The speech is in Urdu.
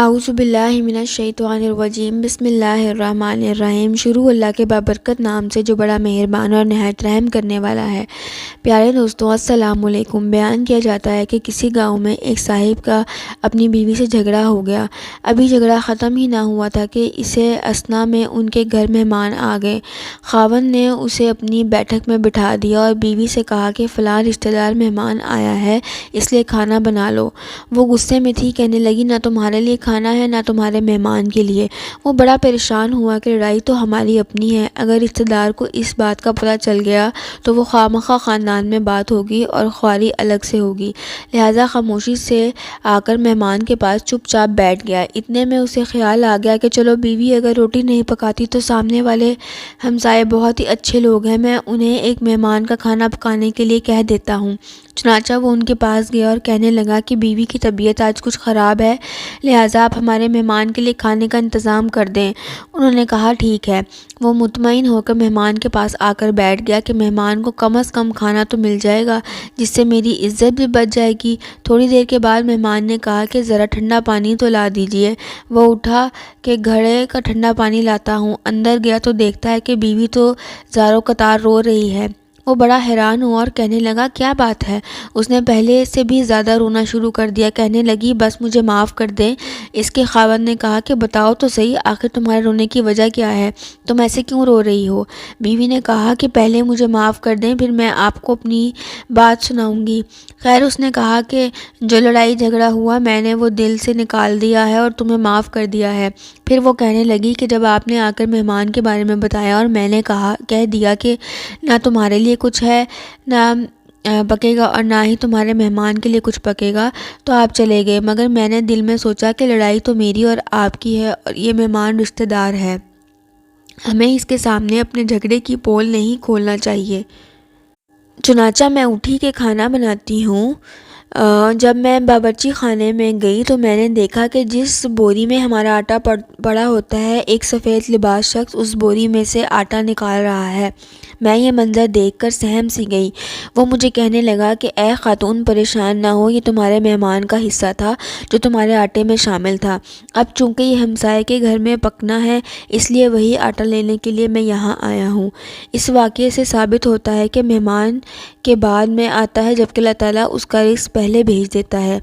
اعوذ باللہ من الشیطان الرجیم بسم اللہ الرحمن الرحیم۔ شروع اللہ کے بابرکت نام سے جو بڑا مہربان اور نہایت رحم کرنے والا ہے۔ پیارے دوستوں، السلام علیکم۔ بیان کیا جاتا ہے کہ کسی گاؤں میں ایک صاحب کا اپنی بیوی سے جھگڑا ہو گیا۔ ابھی جھگڑا ختم ہی نہ ہوا تھا کہ اسے اثنا میں ان کے گھر مہمان آ گئے۔ خاوند نے اسے اپنی بیٹھک میں بٹھا دیا اور بیوی سے کہا کہ فلاں رشتہ دار مہمان آیا ہے، اس لیے کھانا بنا لو۔ وہ غصے میں تھی، کہنے لگی نہ تمہارے لیے کھانا ہے نہ تمہارے مہمان کے لیے۔ وہ بڑا پریشان ہوا کہ لڑائی تو ہماری اپنی ہے، اگر رشتہ دار کو اس بات کا پتہ چل گیا تو وہ خواہ خاندان میں بات ہوگی اور خواری الگ سے ہوگی، لہٰذا خاموشی سے آ کر مہمان کے پاس چپ چاپ بیٹھ گیا۔ اتنے میں اسے خیال آ گیا کہ چلو بیوی اگر روٹی نہیں پکاتی تو سامنے والے ہمسائے بہت ہی اچھے لوگ ہیں، میں انہیں ایک مہمان کا کھانا پکانے کے لیے کہہ دیتا ہوں۔ چنانچہ وہ ان کے پاس گیا اور کہنے لگا کہ بیوی کی طبیعت آج کچھ خراب ہے، لہٰذا آپ ہمارے مہمان کے لیے کھانے کا انتظام کر دیں۔ انہوں نے کہا ٹھیک ہے۔ وہ مطمئن ہو کر مہمان کے پاس آ کر بیٹھ گیا کہ مہمان کو کم از کم کھانا تو مل جائے گا جس سے میری عزت بھی بچ جائے گی۔ تھوڑی دیر کے بعد مہمان نے کہا کہ ذرا ٹھنڈا پانی تو لا دیجیے۔ وہ اٹھا کہ گھڑے کا ٹھنڈا پانی لاتا ہوں۔ اندر گیا تو دیکھتا ہے کہ بیوی تو زاروں قطار رو رہی ہے۔ وہ بڑا حیران ہوا اور کہنے لگا کیا بات ہے؟ اس نے پہلے سے بھی زیادہ رونا شروع کر دیا۔ کہنے لگی بس مجھے معاف کر دیں۔ اس کے خاوند نے کہا کہ بتاؤ تو صحیح، آخر تمہارے رونے کی وجہ کیا ہے؟ تم ایسے کیوں رو رہی ہو؟ بیوی نے کہا کہ پہلے مجھے معاف کر دیں، پھر میں آپ کو اپنی بات سناؤں گی۔ خیر، اس نے کہا کہ جو لڑائی جھگڑا ہوا میں نے وہ دل سے نکال دیا ہے اور تمہیں معاف کر دیا ہے۔ پھر وہ کہنے لگی کہ جب آپ نے آ کر مہمان کے بارے میں بتایا اور میں نے کہہ دیا کہ نہ تمہارے لیے کچھ ہے نہ پکے گا اور نہ ہی تمہارے مہمان کے لیے کچھ پکے گا تو آپ چلے گئے، مگر میں نے دل میں سوچا کہ لڑائی تو میری اور آپ کی ہے اور یہ مہمان رشتہ دار ہے، ہمیں اس کے سامنے اپنے جھگڑے کی پول نہیں کھولنا چاہیے۔ چنانچہ میں اٹھی کہ کھانا بناتی ہوں۔ جب میں باورچی خانے میں گئی تو میں نے دیکھا کہ جس بوری میں ہمارا آٹا پڑا ہوتا ہے ایک سفید لباس شخص اس بوری میں سے آٹا نکال رہا ہے۔ میں یہ منظر دیکھ کر سہم سی گئی۔ وہ مجھے کہنے لگا کہ اے خاتون پریشان نہ ہو، یہ تمہارے مہمان کا حصہ تھا جو تمہارے آٹے میں شامل تھا۔ اب چونکہ یہ ہمسائے کے گھر میں پکنا ہے اس لیے وہی آٹا لینے کے لیے میں یہاں آیا ہوں۔ اس واقعے سے ثابت ہوتا ہے کہ مہمان کے بعد میں آتا ہے جبکہ اللہ تعالیٰ اس کا رزق پہلے بھیج دیتا ہے۔